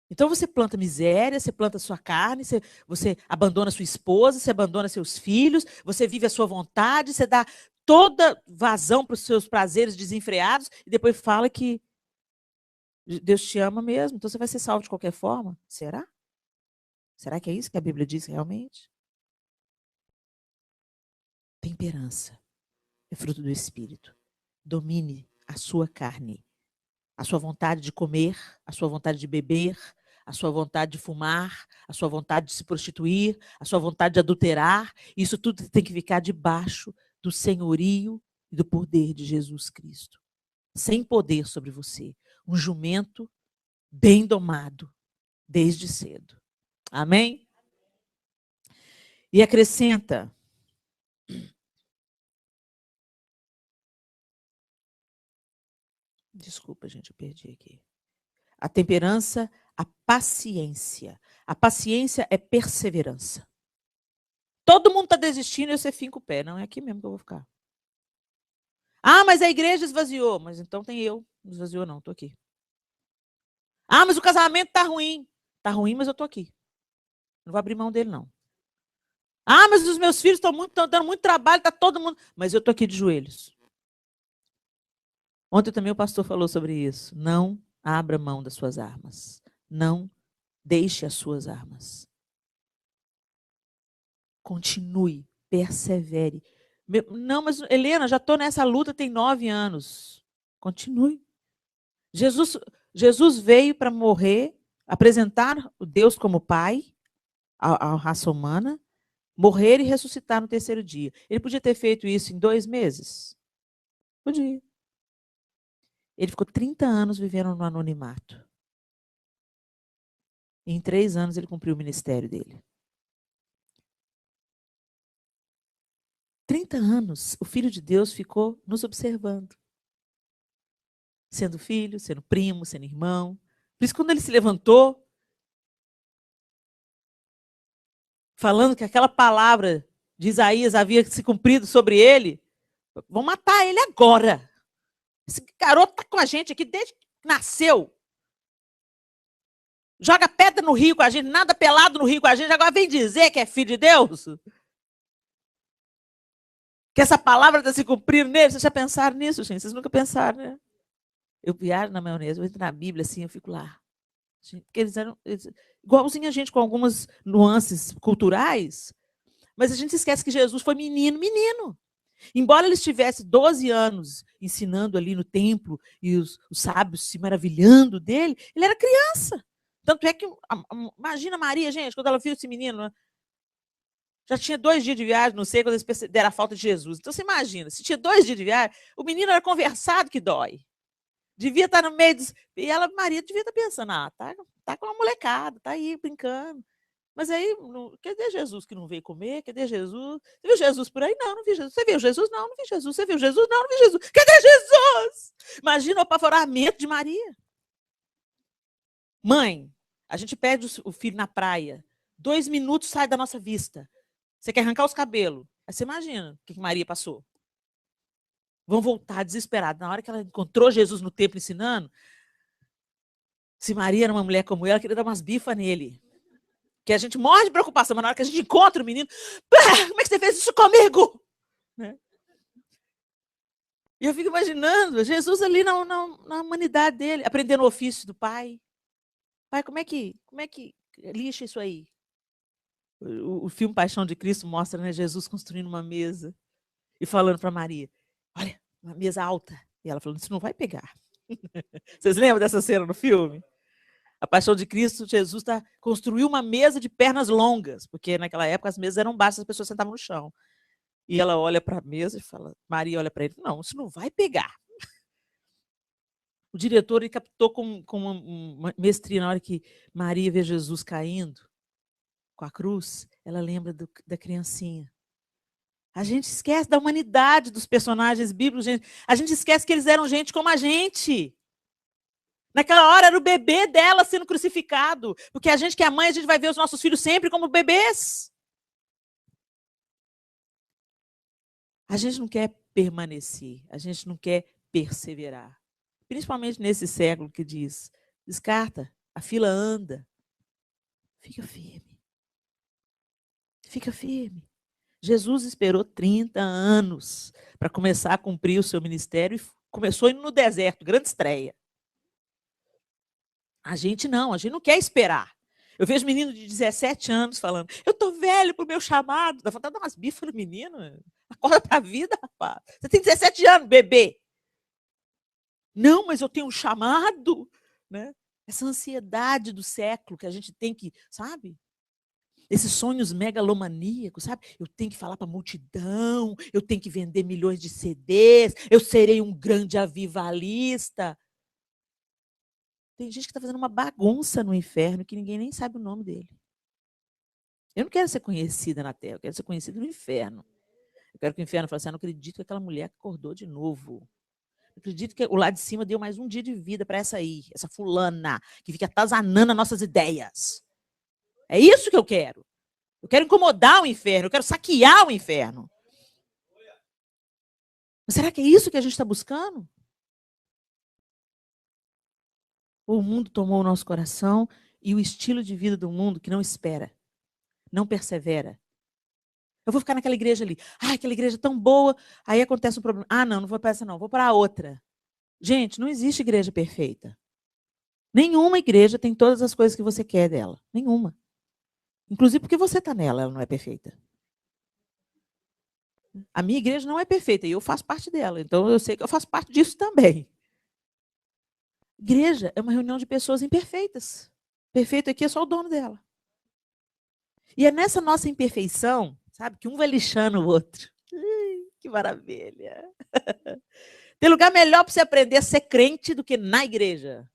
Então você planta miséria, você planta sua carne, você abandona sua esposa, você abandona seus filhos, você vive a sua vontade, você dá toda vazão para os seus prazeres desenfreados e depois fala que Deus te ama mesmo, então você vai ser salvo de qualquer forma. Será? Será que é isso que a Bíblia diz realmente? Temperança é fruto do Espírito. Domine a sua carne, a sua vontade de comer, a sua vontade de beber, a sua vontade de fumar, a sua vontade de se prostituir, a sua vontade de adulterar. Isso tudo tem que ficar debaixo do senhorio e do poder de Jesus Cristo. Sem poder sobre você. Um jumento bem domado desde cedo. Amém? E acrescenta. Desculpa, gente, eu perdi aqui. A temperança, a paciência. A paciência é perseverança. Todo mundo está desistindo e você finca o pé. Não é aqui mesmo que eu vou ficar. Ah, mas a igreja esvaziou. Mas então tem eu. Não esvaziou, não. Estou aqui. Ah, mas o casamento está ruim. Está ruim, mas eu estou aqui. Não vou abrir mão dele, não. Ah, mas os meus filhos estão dando muito trabalho, está todo mundo. Mas eu estou aqui de joelhos. Ontem também o pastor falou sobre isso. Não abra mão das suas armas. Não deixe as suas armas. Continue, persevere. Não, mas Helena, já estou nessa luta tem 9 anos. Continue. Jesus veio para morrer, apresentar o Deus como Pai à raça humana, morrer e ressuscitar no terceiro dia. Ele podia ter feito isso em 2 meses? Podia. Ele ficou 30 anos vivendo no anonimato. E em 3 anos ele cumpriu o ministério dele. 30 anos, o Filho de Deus ficou nos observando. Sendo filho, sendo primo, sendo irmão. Por isso, quando ele se levantou, falando que aquela palavra de Isaías havia se cumprido sobre ele, vão matar ele agora. Esse garoto está com a gente aqui desde que nasceu. Joga pedra no rio com a gente, nada pelado no rio com a gente, agora vem dizer que é filho de Deus? Que essa palavra está se cumprindo nele? Vocês já pensaram nisso, gente? Vocês nunca pensaram, né? Eu viajo na maionese, eu entro na Bíblia assim, eu fico lá. Porque eles eram igualzinho a gente, com algumas nuances culturais, mas a gente esquece que Jesus foi menino. Embora ele estivesse 12 anos ensinando ali no templo e os sábios se maravilhando dele, ele era criança. Tanto é que, imagina Maria, gente, quando ela viu esse menino, já tinha 2 dias de viagem, não sei, quando eles perceberam a falta de Jesus. Então você imagina, se tinha 2 dias de viagem, o menino era conversado que dói. Devia estar no meio dos... E ela, Maria, devia estar pensando, tá com uma molecada, tá aí brincando. Mas aí, cadê Jesus que não veio comer? Cadê Jesus? Você viu Jesus por aí? Não, não vi Jesus. Você viu Jesus? Não, não vi Jesus. Você viu Jesus? Não, não vi Jesus. Cadê Jesus? Imagina o apavoramento de Maria. Mãe, a gente perde o filho na praia. 2 minutos sai da nossa vista. Você quer arrancar os cabelos. Aí você imagina o que Maria passou. Vão voltar desesperados. Na hora que ela encontrou Jesus no templo ensinando, se Maria era uma mulher como ela queria dar umas bifas nele. Que a gente morre de preocupação, mas na hora que a gente encontra o menino, como é que você fez isso comigo? Né? E eu fico imaginando Jesus ali na humanidade dele, aprendendo o ofício do pai. Pai, como é que lixa isso aí? O filme Paixão de Cristo mostra, né, Jesus construindo uma mesa e falando para Maria, olha, uma mesa alta. E ela falando, isso não vai pegar. Vocês lembram dessa cena no filme? A Paixão de Cristo, Jesus construiu uma mesa de pernas longas, porque naquela época as mesas eram baixas, as pessoas sentavam no chão. E ela olha para a mesa e fala, Maria olha para ele, não, isso não vai pegar. O diretor ele captou com uma mestria na hora que Maria vê Jesus caindo com a cruz, ela lembra da criancinha. A gente esquece da humanidade dos personagens bíblicos, gente. A gente esquece que eles eram gente como a gente. Naquela hora era o bebê dela sendo crucificado. Porque a gente que é mãe, a gente vai ver os nossos filhos sempre como bebês. A gente não quer permanecer, a gente não quer perseverar. Principalmente nesse século que diz, descarta, a fila anda. Fica firme. Fica firme. Jesus esperou 30 anos para começar a cumprir o seu ministério e começou indo no deserto, grande estreia. A gente não quer esperar. Eu vejo menino de 17 anos falando, eu tô velho pro meu chamado. Dá vontade de dar umas bifas no menino. Acorda pra vida, rapaz. Você tem 17 anos, bebê. Não, mas eu tenho um chamado. Né? Essa ansiedade do século que a gente tem que, sabe? Esses sonhos megalomaníacos, sabe? Eu tenho que falar para a multidão, eu tenho que vender milhões de CDs, eu serei um grande avivalista. Tem gente que está fazendo uma bagunça no inferno que ninguém nem sabe o nome dele. Eu não quero ser conhecida na terra, eu quero ser conhecida no inferno. Eu quero que o inferno fale assim, não acredito que aquela mulher acordou de novo. Eu acredito que o lado de cima deu mais um dia de vida para essa aí, essa fulana, que fica atazanando as nossas ideias. É isso que eu quero. Eu quero incomodar o inferno, eu quero saquear o inferno. Mas será que é isso que a gente está buscando? O mundo tomou o nosso coração e o estilo de vida do mundo que não espera, não persevera. Eu vou ficar naquela igreja ali. Ah, aquela igreja tão boa. Aí acontece um problema. Ah, não vou para essa não, vou para a outra. Gente, não existe igreja perfeita. Nenhuma igreja tem todas as coisas que você quer dela. Nenhuma. Inclusive porque você está nela, ela não é perfeita. A minha igreja não é perfeita e eu faço parte dela. Então eu sei que eu faço parte disso também. Igreja é uma reunião de pessoas imperfeitas. Perfeito aqui é só o dono dela. E é nessa nossa imperfeição, sabe, que um vai lixando o outro. Que maravilha. Tem lugar melhor para você aprender a ser crente do que na igreja.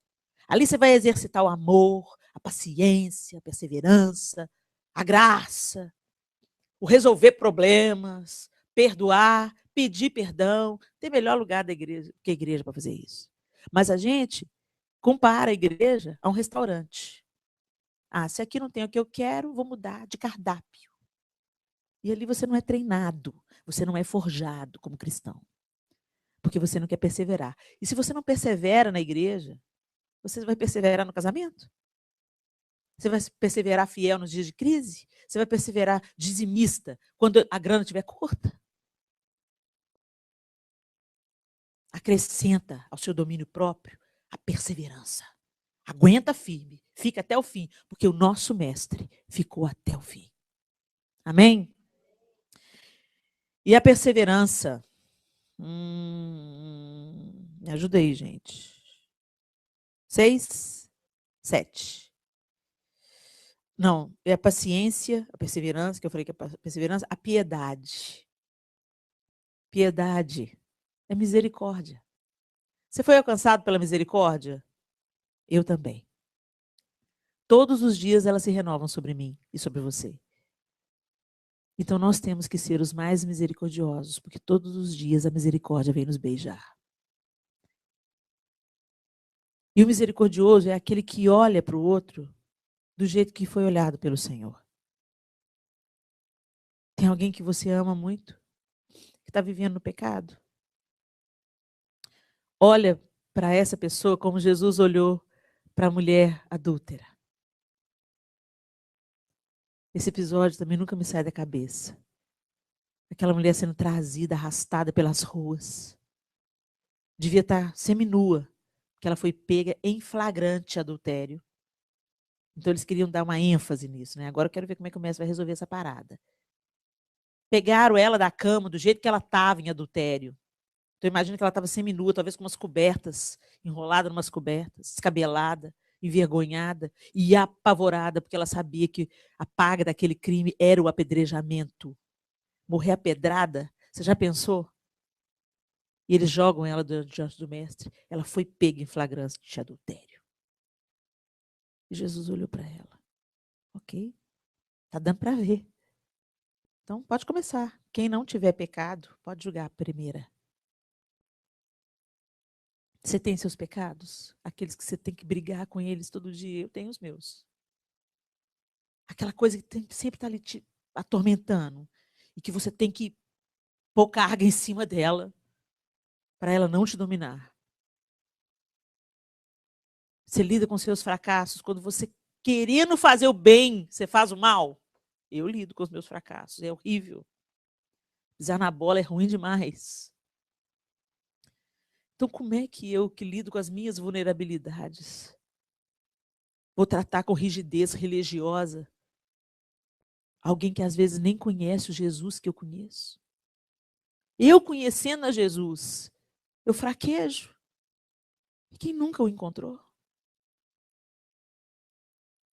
Ali você vai exercitar o amor, a paciência, a perseverança, a graça, o resolver problemas, perdoar, pedir perdão. Tem melhor lugar da igreja que a igreja para fazer isso. Mas a gente compara a igreja a um restaurante. Ah, se aqui não tem o que eu quero, vou mudar de cardápio. E ali você não é treinado, você não é forjado como cristão. Porque você não quer perseverar. E se você não persevera na igreja, você vai perseverar no casamento? Você vai perseverar fiel nos dias de crise? Você vai perseverar dizimista quando a grana estiver curta? Acrescenta ao seu domínio próprio a perseverança. Aguenta firme, fica até o fim, porque o nosso mestre ficou até o fim. Amém? E a perseverança? Me ajuda aí, gente. 6, 7. Não, é a paciência, a perseverança, que eu falei que é a perseverança, a piedade. Piedade é misericórdia. Você foi alcançado pela misericórdia? Eu também. Todos os dias elas se renovam sobre mim e sobre você. Então nós temos que ser os mais misericordiosos, porque todos os dias a misericórdia vem nos beijar. E o misericordioso é aquele que olha para o outro do jeito que foi olhado pelo Senhor. Tem alguém que você ama muito, que está vivendo no pecado? Olha para essa pessoa como Jesus olhou para a mulher adúltera. Esse episódio também nunca me sai da cabeça. Aquela mulher sendo trazida, arrastada pelas ruas. Devia estar seminua, porque ela foi pega em flagrante adultério. Então eles queriam dar uma ênfase nisso, né? Agora eu quero ver como é que o mestre vai resolver essa parada. Pegaram ela da cama do jeito que ela estava em adultério. Então imagina que ela estava seminua, talvez com umas cobertas, enrolada em umas cobertas, descabelada, envergonhada e apavorada, porque ela sabia que a paga daquele crime era o apedrejamento. Morrer apedrada, você já pensou? E eles jogam ela diante do mestre. Ela foi pega em flagrante de adultério. E Jesus olhou para ela. Ok? Tá dando para ver. Então pode começar. Quem não tiver pecado, pode julgar a primeira. Você tem seus pecados? Aqueles que você tem que brigar com eles todo dia. Eu tenho os meus. Aquela coisa que sempre está ali te atormentando. E que você tem que pôr carga em cima dela para ela não te dominar. Você lida com seus fracassos. Quando você, querendo fazer o bem, você faz o mal. Eu lido com os meus fracassos. É horrível. Pisar na bola é ruim demais. Então, como é que eu, que lido com as minhas vulnerabilidades, vou tratar com rigidez religiosa alguém que às vezes nem conhece o Jesus que eu conheço? Eu conhecendo a Jesus, eu fraquejo. E quem nunca o encontrou?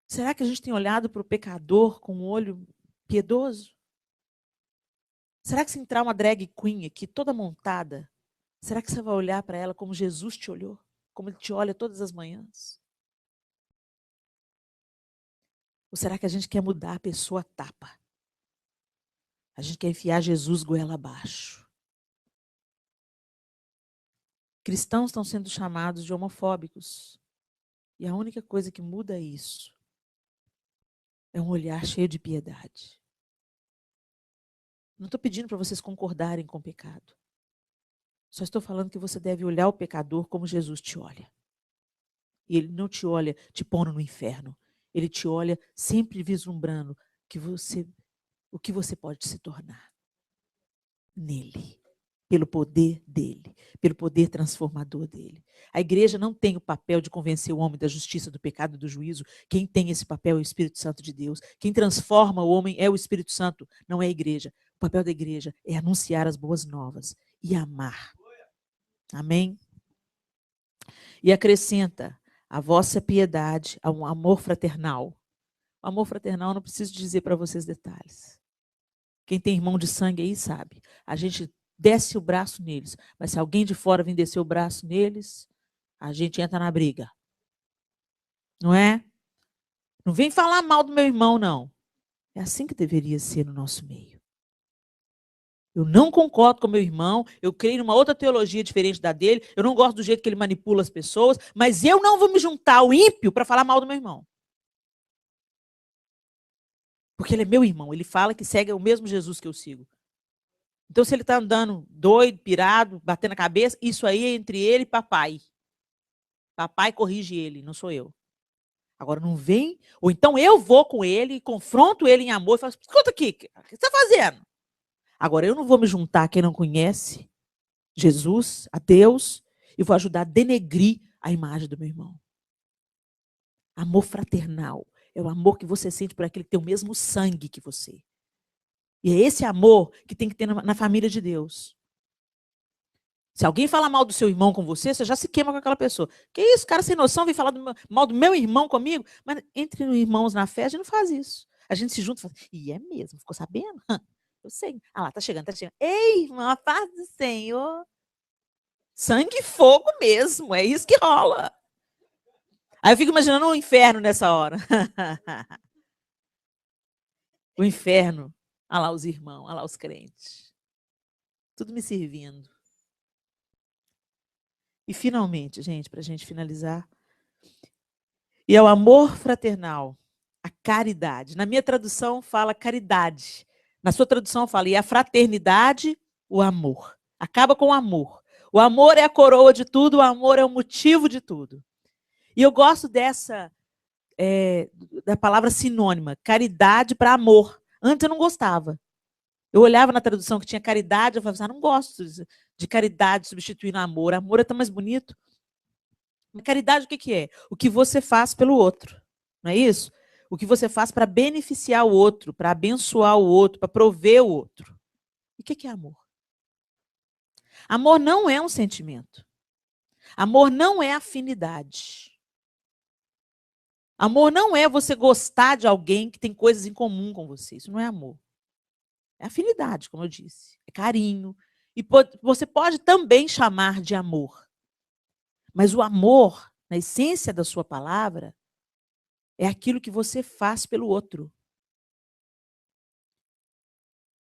Será que a gente tem olhado para o pecador com um olho piedoso? Será que se entrar uma drag queen aqui, toda montada, será que você vai olhar para ela como Jesus te olhou? Como ele te olha todas as manhãs? Ou será que a gente quer mudar a pessoa a tapa? A gente quer enfiar Jesus goela abaixo. Cristãos estão sendo chamados de homofóbicos. E a única coisa que muda isso é um olhar cheio de piedade. Não estou pedindo para vocês concordarem com o pecado. Só estou falando que você deve olhar o pecador como Jesus te olha. E ele não te olha te pondo no inferno. Ele te olha sempre vislumbrando o que você pode se tornar nele. Pelo poder dele, pelo poder transformador dele. A igreja não tem o papel de convencer o homem da justiça, do pecado e do juízo. Quem tem esse papel é o Espírito Santo de Deus. Quem transforma o homem é o Espírito Santo, não é a igreja. O papel da igreja é anunciar as boas novas e amar. Amém? E acrescenta a vossa piedade a um amor fraternal. O amor fraternal, não preciso dizer para vocês detalhes. Quem tem irmão de sangue aí sabe. A gente desce o braço neles. Mas se alguém de fora vir descer o braço neles, a gente entra na briga. Não é? Não vem falar mal do meu irmão, não. É assim que deveria ser no nosso meio. Eu não concordo com meu irmão, eu creio numa outra teologia diferente da dele, eu não gosto do jeito que ele manipula as pessoas, mas eu não vou me juntar ao ímpio para falar mal do meu irmão. Porque ele é meu irmão, ele fala que segue o mesmo Jesus que eu sigo. Então, se ele está andando doido, pirado, batendo a cabeça, isso aí é entre ele e papai. Papai corrige ele, não sou eu. Agora não vem, ou então eu vou com ele, confronto ele em amor e falo, escuta aqui, o que você está fazendo? Agora eu não vou me juntar a quem não conhece Jesus, a Deus, e vou ajudar a denegrir a imagem do meu irmão. Amor fraternal é o amor que você sente por aquele que tem o mesmo sangue que você. E é esse amor que tem que ter na família de Deus. Se alguém fala mal do seu irmão com você, você já se queima com aquela pessoa. Que isso, cara sem noção, vem falar mal do meu irmão comigo? Mas entre irmãos na fé, a gente não faz isso. A gente se junta e fala, e é mesmo, ficou sabendo? Eu sei. Ah lá, tá chegando, tá chegando. Ei, irmão, a paz do Senhor. Sangue e fogo mesmo, é isso que rola. Aí eu fico imaginando o inferno nessa hora. O inferno. Olha lá os irmãos, olha lá os crentes. Tudo me servindo. E finalmente, gente, para a gente finalizar, e é o amor fraternal, a caridade. Na minha tradução fala caridade. Na sua tradução fala, e a fraternidade, o amor. Acaba com o amor. O amor é a coroa de tudo, o amor é o motivo de tudo. E eu gosto da palavra sinônima, caridade para amor. Antes eu não gostava. Eu olhava na tradução que tinha caridade, eu falava assim, não gosto de caridade substituindo amor. Amor é tão mais bonito. Caridade o que é? O que você faz pelo outro, não é isso? O que você faz para beneficiar o outro, para abençoar o outro, para prover o outro. E o que é amor? Amor não é um sentimento. Amor não é afinidade. Amor não é você gostar de alguém que tem coisas em comum com você. Isso não é amor. É afinidade, como eu disse. É carinho. E você pode também chamar de amor. Mas o amor, na essência da sua palavra, é aquilo que você faz pelo outro.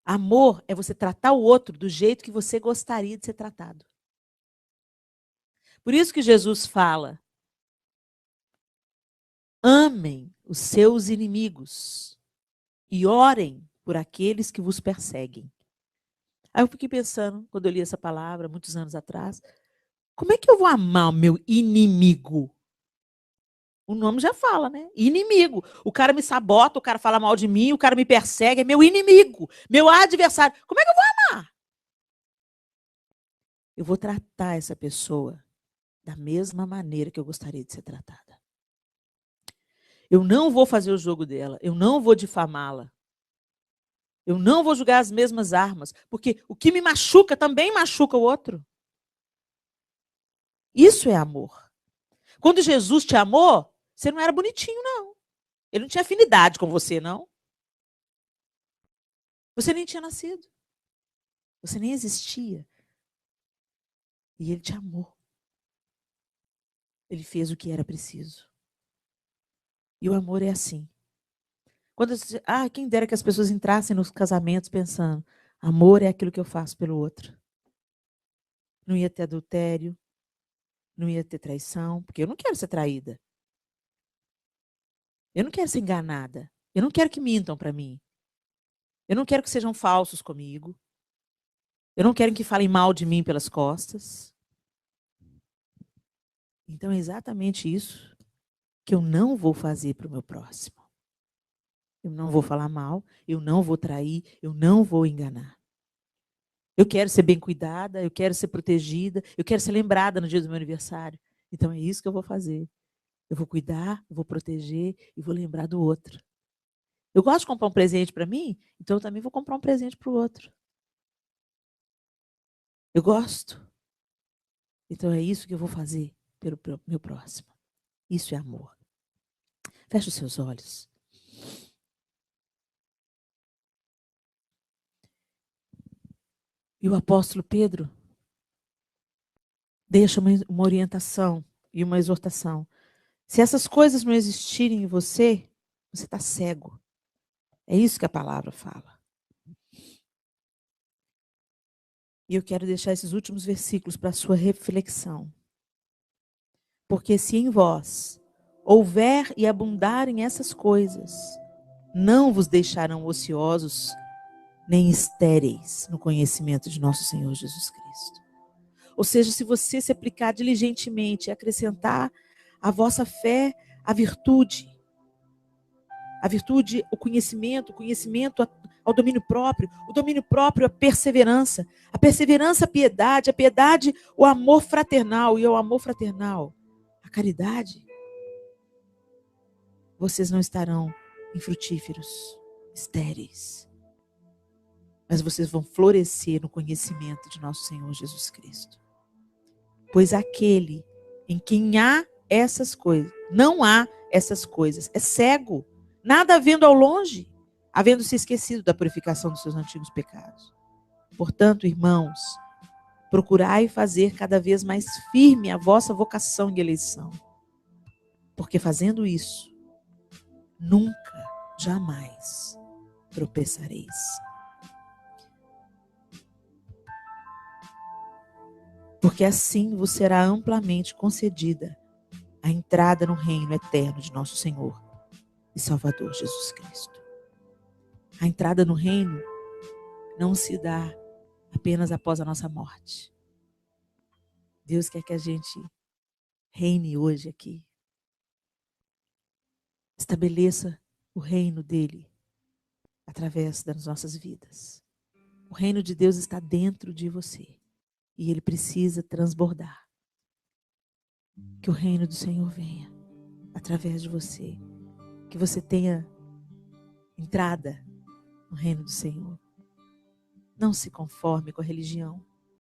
Amor é você tratar o outro do jeito que você gostaria de ser tratado. Por isso que Jesus fala: amem os seus inimigos e orem por aqueles que vos perseguem. Aí eu fiquei pensando, quando eu li essa palavra, muitos anos atrás, como é que eu vou amar o meu inimigo? O nome já fala, né? Inimigo. O cara me sabota, o cara fala mal de mim, o cara me persegue, é meu inimigo, meu adversário. Como é que eu vou amar? Eu vou tratar essa pessoa da mesma maneira que eu gostaria de ser tratada. Eu não vou fazer o jogo dela, eu não vou difamá-la. Eu não vou jogar as mesmas armas, porque o que me machuca também machuca o outro. Isso é amor. Quando Jesus te amou, você não era bonitinho, não. Ele não tinha afinidade com você, não. Você nem tinha nascido. Você nem existia. E ele te amou. Ele fez o que era preciso. E o amor é assim. Quem dera que as pessoas entrassem nos casamentos pensando, amor é aquilo que eu faço pelo outro. Não ia ter adultério, não ia ter traição, porque eu não quero ser traída. Eu não quero ser enganada. Eu não quero que mintam para mim. Eu não quero que sejam falsos comigo. Eu não quero que falem mal de mim pelas costas. Então é exatamente isso que eu não vou fazer para o meu próximo. Eu não vou falar mal, eu não vou trair, eu não vou enganar. Eu quero ser bem cuidada, eu quero ser protegida, eu quero ser lembrada no dia do meu aniversário. Então é isso que eu vou fazer. Eu vou cuidar, eu vou proteger e vou lembrar do outro. Eu gosto de comprar um presente para mim, então eu também vou comprar um presente para o outro. Eu gosto. Então é isso que eu vou fazer pelo meu próximo. Isso é amor. Feche os seus olhos. E o apóstolo Pedro deixa uma orientação e uma exortação. Se essas coisas não existirem em você, você está cego. É isso que a palavra fala. E eu quero deixar esses últimos versículos para a sua reflexão. Porque se em vós houver e abundarem essas coisas, não vos deixarão ociosos nem estéreis no conhecimento de nosso Senhor Jesus Cristo. Ou seja, se você se aplicar diligentemente e acrescentar à vossa fé a virtude, o conhecimento ao domínio próprio, o domínio próprio a perseverança a piedade, a piedade o amor fraternal e ao amor fraternal a caridade, vocês não estarão infrutíferos, estéreis, mas vocês vão florescer no conhecimento de nosso Senhor Jesus Cristo. Pois aquele em quem há essas coisas, não há essas coisas, é cego, nada havendo ao longe, havendo se esquecido da purificação dos seus antigos pecados. Portanto, irmãos, procurai fazer cada vez mais firme a vossa vocação e eleição. Porque fazendo isso, nunca, jamais tropeçareis. Porque assim vos será amplamente concedida a entrada no reino eterno de nosso Senhor e Salvador Jesus Cristo. A entrada no reino não se dá apenas após a nossa morte. Deus quer que a gente reine hoje aqui. Estabeleça o reino dele através das nossas vidas. O reino de Deus está dentro de você e ele precisa transbordar. Que o reino do Senhor venha através de você. Que você tenha entrada no reino do Senhor. Não se conforme com a religião.